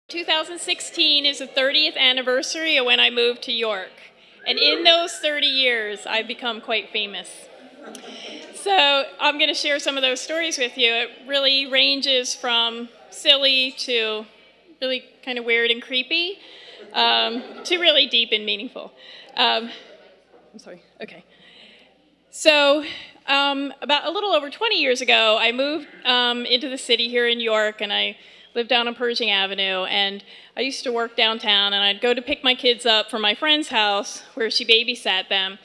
2016 is the 30th anniversary of when I moved to York. And in those 30 years, I've become quite famous. So I'm going to share some of those stories with you. It really ranges from silly to really kind of weird and creepy to really deep and meaningful. I'm sorry. Okay. So about a little over 20 years ago, I moved into the city here in York, and I lived down on Pershing Avenue, and I used to work downtown, and I'd go to pick my kids up from my friend's house where she babysat them.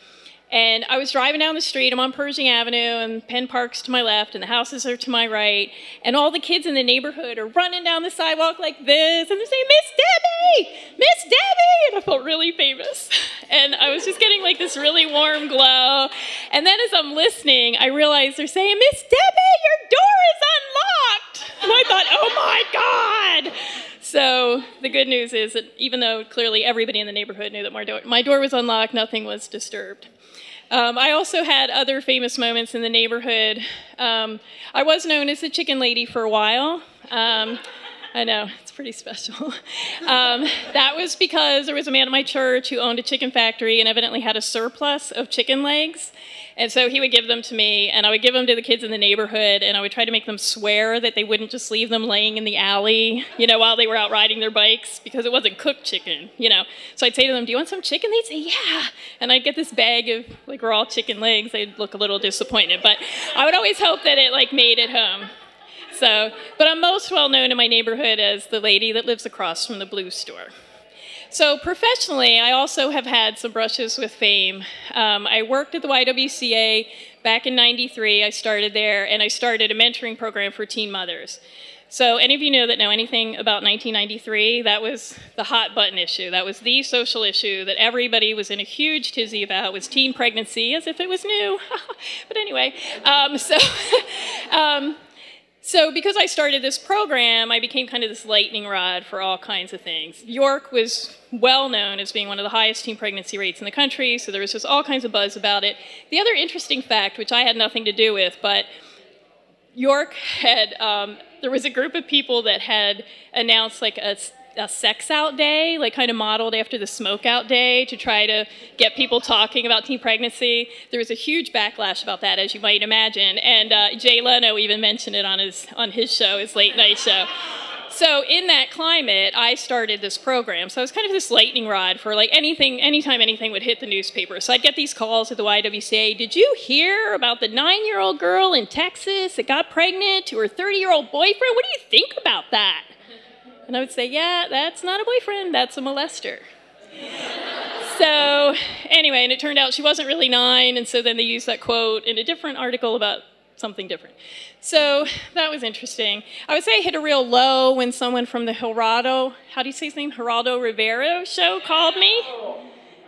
And I was driving down the street, I'm on Pershing Avenue, and Penn Park's to my left, and the houses are to my right, and all the kids in the neighborhood are running down the sidewalk like this, and they're saying, "Miss Debbie! Miss Debbie!" And I felt really famous. And I was just getting like this really warm glow. And then as I'm listening, I realized they're saying, "Miss Debbie, your door is unlocked!" And I thought, oh my God! So the good news is that even though clearly everybody in the neighborhood knew that my door was unlocked, nothing was disturbed. I also had other famous moments in the neighborhood. I was known as the chicken lady for a while. I know, it's pretty special. That was because there was a man at my church who owned a chicken factory and evidently had a surplus of chicken legs. And so he would give them to me, and I would give them to the kids in the neighborhood, and I would try to make them swear that they wouldn't just leave them laying in the alley, you know, while they were out riding their bikes, because it wasn't cooked chicken, you know. So I'd say to them, "Do you want some chicken?" They'd say, "Yeah." And I'd get this bag of, like, raw chicken legs. They'd look a little disappointed, but I would always hope that it, like, made it home. So, but I'm most well known in my neighborhood as the lady that lives across from the blue store. So professionally, I also have had some brushes with fame. I worked at the YWCA back in '93. I started there, and I started a mentoring program for teen mothers. So any of you know anything about 1993, that was the hot button issue. That was the social issue that everybody was in a huge tizzy about, was teen pregnancy, as if it was new. But anyway, So because I started this program, I became kind of this lightning rod for all kinds of things. York was well known as being one of the highest teen pregnancy rates in the country, so there was just all kinds of buzz about it. The other interesting fact, which I had nothing to do with, but York had, there was a group of people that had announced like a sex out day, like kind of modeled after the smoke out day, to try to get people talking about teen pregnancy. There was a huge backlash about that, as you might imagine, and Jay Leno even mentioned it on his show, his late night show. So in that climate, I started this program. So I was kind of this lightning rod for like anytime anything would hit the newspaper. So I'd get these calls at the YWCA. "Did you hear about the 9-year-old girl in Texas that got pregnant to her 30-year-old boyfriend? What do you think about that?" And I would say, "Yeah, that's not a boyfriend, that's a molester." So anyway, and it turned out she wasn't really 9, and so then they used that quote in a different article about something different. So that was interesting. I would say I hit a real low when someone from the Geraldo, how do you say his name? Geraldo Rivera show called me.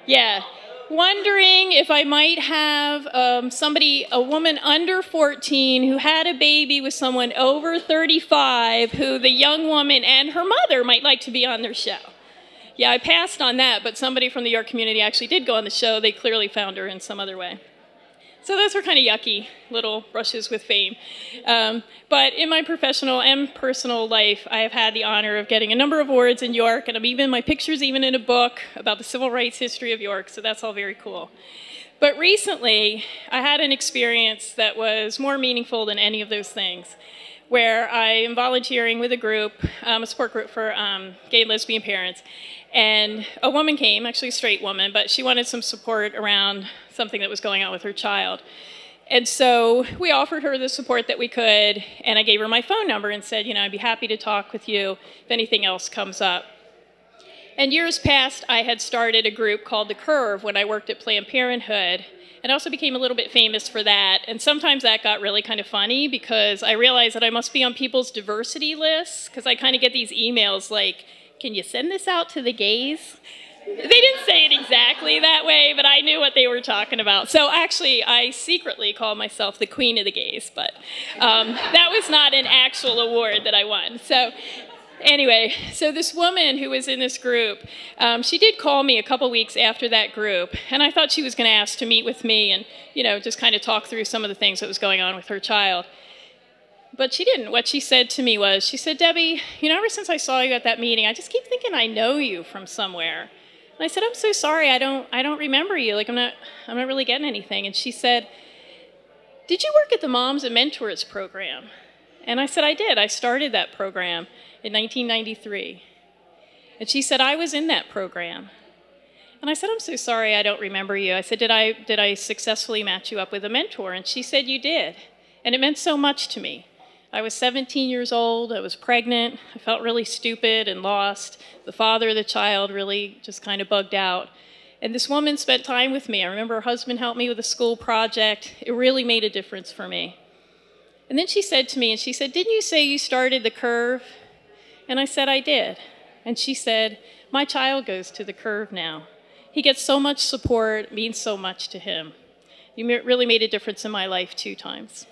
Yeah. Wondering if I might have a woman under 14 who had a baby with someone over 35 who the young woman and her mother might like to be on their show. Yeah, I passed on that, but somebody from the York community actually did go on the show. They clearly found her in some other way. So those were kind of yucky little brushes with fame. But in my professional and personal life, I have had the honor of getting a number of awards in York, and my picture's even in a book about the civil rights history of York, so that's all very cool. But recently, I had an experience that was more meaningful than any of those things, where I am volunteering with a group, a support group for gay and lesbian parents, and a woman came, actually a straight woman, but she wanted some support around something that was going on with her child. And so we offered her the support that we could, and I gave her my phone number and said, you know, I'd be happy to talk with you if anything else comes up. And years past, I had started a group called The Curve when I worked at Planned Parenthood, and I also became a little bit famous for that. And sometimes that got really kind of funny because I realized that I must be on people's diversity lists, because I kind of get these emails like, "Can you send this out to the gays?" They didn't say it exactly that way, but I knew what they were talking about. So actually, I secretly call myself the Queen of the Gays, but that was not an actual award that I won. So anyway, so this woman who was in this group, she did call me a couple weeks after that group, and I thought she was going to ask to meet with me and, you know, just kind of talk through some of the things that was going on with her child. But she didn't. What she said to me was, she said, Debbie, you know, ever since I saw you at that meeting, I just keep thinking I know you from somewhere. And I said, I'm so sorry, I don't remember you. Like, I'm not really getting anything. And she said, did you work at the Moms and Mentors program? And I said, I did. I started that program in 1993. And she said, I was in that program. And I said, I'm so sorry, I don't remember you. I said, did I successfully match you up with a mentor? And she said, you did. And it meant so much to me. I was 17 years old, I was pregnant, I felt really stupid and lost. The father of the child really just kind of bugged out. And this woman spent time with me. I remember her husband helped me with a school project. It really made a difference for me. And then she said to me, and she said, didn't you say you started the Curve? And I said, I did. And she said, my child goes to the Curve now. He gets so much support, it means so much to him. You really made a difference in my life 2 times.